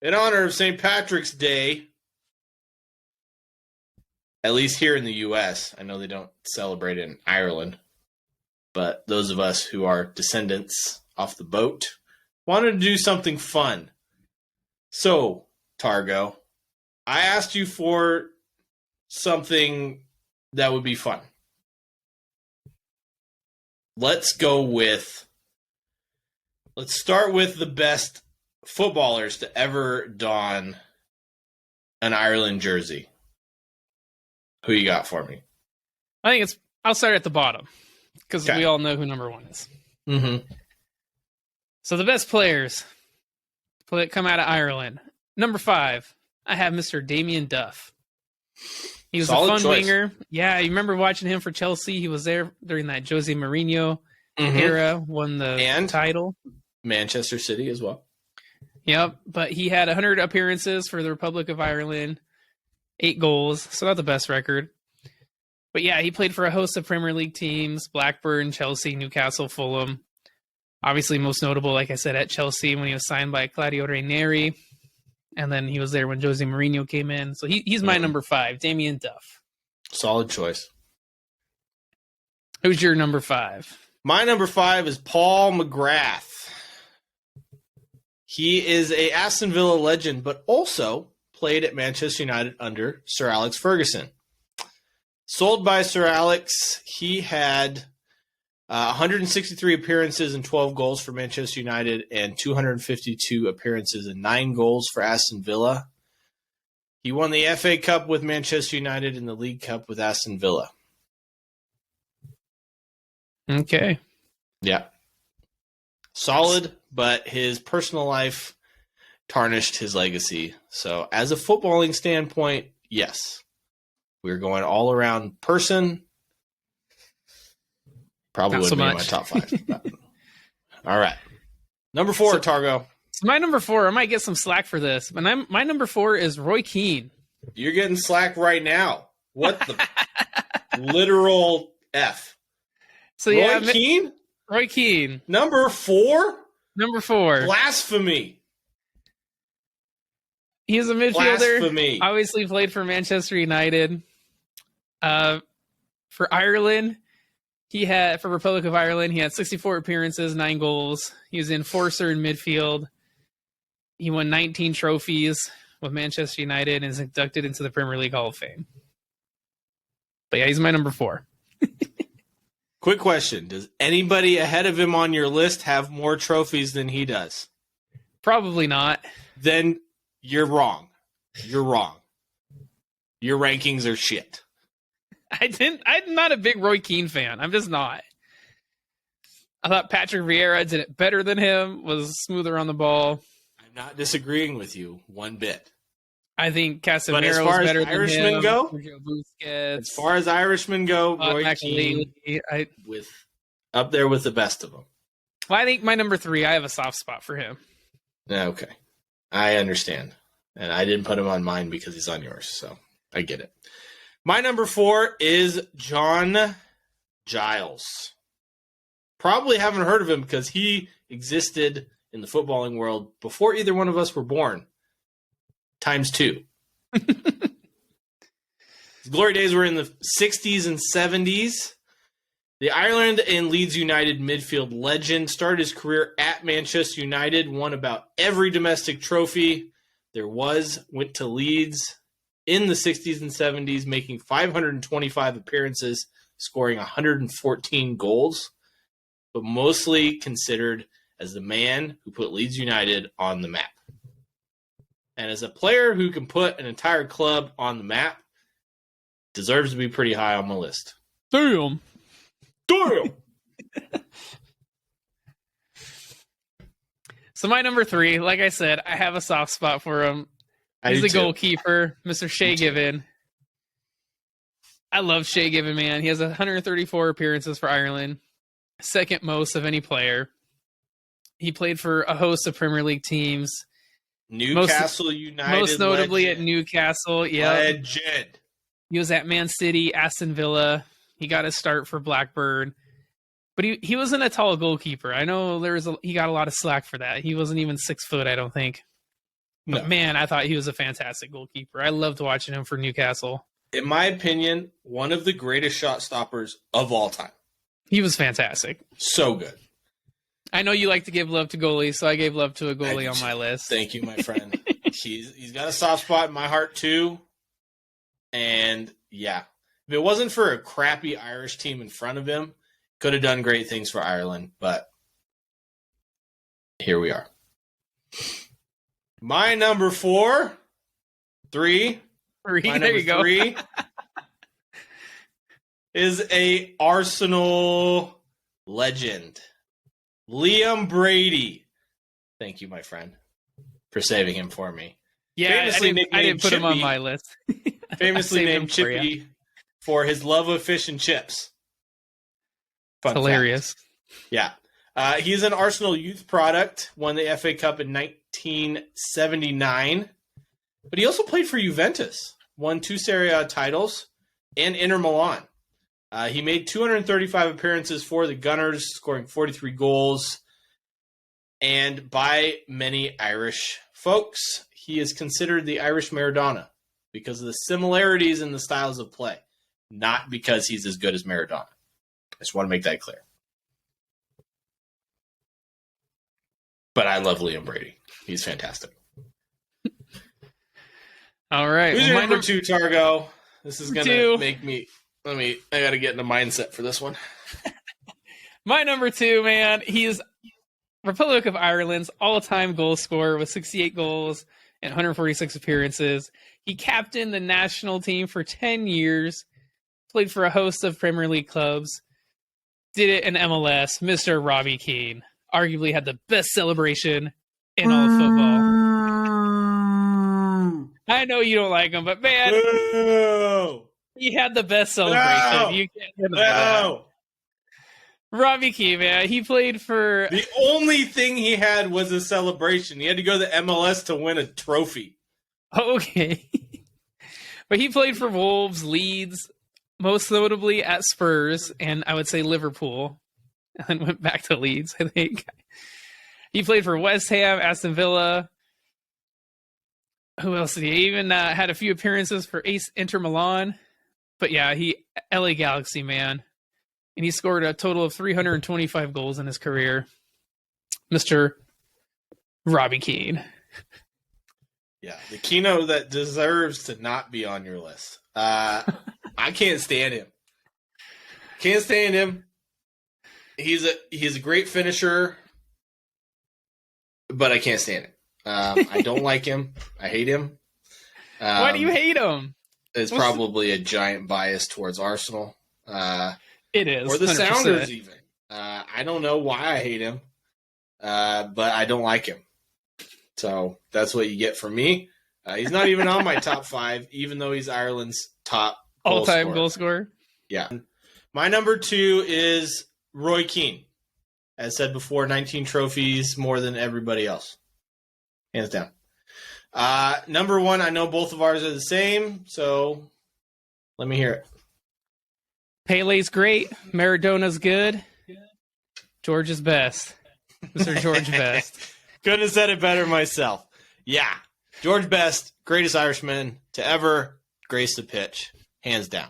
In honor of St. Patrick's Day, at least here in the U.S., I know they don't celebrate it in Ireland, but those of us who are descendants off the boat wanted to do something fun. So, Targo, I asked you for something that would be fun. Let's start with the best footballers to ever don an Ireland jersey. Who you got for me? I'll start at the bottom because we all know who number one is. Mm-hmm. So the best players come out of Ireland. Number 5, I have Mr. Damien Duff. He was Solid a fun choice. winger. Yeah, you remember watching him for Chelsea. He was there during that Jose Mourinho era, won the title. Manchester City as well. Yep, but he had 100 appearances for the Republic of Ireland, 8 goals, so not the best record. But yeah, he played for a host of Premier League teams, Blackburn, Chelsea, Newcastle, Fulham. Obviously most notable, like I said, at Chelsea when he was signed by Claudio Ranieri. And then he was there when Jose Mourinho came in. So he's my number 5, Damien Duff. Solid choice. Who's your number 5? My number 5 is Paul McGrath. He is a Aston Villa legend, but also played at Manchester United under Sir Alex Ferguson. Sold by Sir Alex, he had 163 appearances and 12 goals for Manchester United and 252 appearances and 9 goals for Aston Villa. He won the FA Cup with Manchester United and the League Cup with Aston Villa. Okay. Yeah. Solid, but his personal life tarnished his legacy. So as a footballing standpoint, yes. We're going all around person. Probably wouldn't be in my top 5. All right. Number 4, Targo. So my number 4, I might get some slack for this, but my number 4 is Roy Keane. You're getting slack right now. What the literal F? So Roy Keane? Roy Keane. Number 4? Number 4. Blasphemy. He's a midfielder. Blasphemy. Obviously played for Manchester United. For Ireland, for Republic of Ireland, he had 64 appearances, 9 goals. He was enforcer in midfield. He won 19 trophies with Manchester United and is inducted into the Premier League Hall of Fame. But yeah, he's my number 4. Quick question. Does anybody ahead of him on your list have more trophies than he does? Probably not. Then you're wrong. You're wrong. Your rankings are shit. I'm not a big Roy Keane fan. I'm just not. I thought Patrick Vieira did it better than him, was smoother on the ball. I'm not disagreeing with you one bit. I think Casemiro is better than Irishmen him. Go, Busquets, as far as Irishmen go, Roy Keane with up there with the best of them. Well, I think my number 3, I have a soft spot for him. Okay. I understand. And I didn't put him on mine because he's on yours, so I get it. My number 4 is John Giles. Probably haven't heard of him because he existed in the footballing world before either one of us were born. ×2. His glory days were in the 60s and 70s. The Ireland and Leeds United midfield legend started his career at Manchester United, won about every domestic trophy there was, went to Leeds in the 60s and 70s, making 525 appearances, scoring 114 goals, but mostly considered as the man who put Leeds United on the map. And as a player who can put an entire club on the map, deserves to be pretty high on my list. Damn. So my number 3, like I said, I have a soft spot for him. He's the goalkeeper, Mr. Shay Given. I love Shay Given, man. He has 134 appearances for Ireland, second most of any player. He played for a host of Premier League teams. Newcastle United, most notably legend. At Newcastle. Yeah, legend. He was at Man City, Aston Villa. He got his start for Blackburn, but he wasn't a tall goalkeeper. I know he got a lot of slack for that. He wasn't even 6 foot, I don't think. No. But man, I thought he was a fantastic goalkeeper. I loved watching him for Newcastle. In my opinion, one of the greatest shot stoppers of all time. He was fantastic. So good. I know you like to give love to goalies, so I gave love to a goalie on my list. Thank you, my friend. He's got a soft spot in my heart too. And yeah, if it wasn't for a crappy Irish team in front of him, could have done great things for Ireland. But here we are. My number three. My There number you go. 3 is a Arsenal legend, Liam Brady. Thank you, my friend, for saving him for me. Yeah, I didn't put him on Chippy. my list. Famously saved him named for ya. Chippy for his love of fish and chips. Fun Hilarious. fact. Yeah. He's an Arsenal youth product, won the FA Cup in 1979. But he also played for Juventus, won 2 Serie A titles, and Inter Milan. He made 235 appearances for the Gunners, scoring 43 goals. And by many Irish folks, he is considered the Irish Maradona because of the similarities in the styles of play, not because he's as good as Maradona. I just want to make that clear. But I love Liam Brady. He's fantastic. All right. Who's well, your my number 2, Targo? This is going to two. make me... I got to get in the mindset for this one. My number 2, man, he's Republic of Ireland's all-time goal scorer with 68 goals and 146 appearances. He captained the national team for 10 years, played for a host of Premier League clubs, did it in MLS, Mr. Robbie Keane. Arguably had the best celebration in all of football. I know you don't like him, but man, Boo! he had the best celebration. No! You can't deny that. No! Robbie Keane, man, he played for... The only thing he had was a celebration. He had to go to the MLS to win a trophy. Okay. But he played for Wolves, Leeds, most notably at Spurs, and I would say Liverpool, and then went back to Leeds, I think. He played for West Ham, Aston Villa. Who else did he even had a few appearances for Inter Milan? But yeah, LA Galaxy, man. And he scored a total of 325 goals in his career. Mr. Robbie Keane. Yeah, the Keno that deserves to not be on your list. I can't stand him. Can't stand him. He's a great finisher, but I can't stand him. I don't like him. I hate him. Why do you hate him? It's probably a giant bias towards Arsenal. It is. Or the 100%. Sounders even. I don't know why I hate him, but I don't like him. So that's what you get from me. He's not even on my top 5, even though he's Ireland's top all-time goal scorer. Yeah. My number 2 is Roy Keane. As said before, 19 trophies, more than everybody else. Hands down. Number 1, I know both of ours are the same, so let me hear it. Pele's great. Maradona's good. George is best. Mr. George Best. Couldn't have said it better myself. Yeah. George Best, greatest Irishman to ever grace the pitch. Hands down.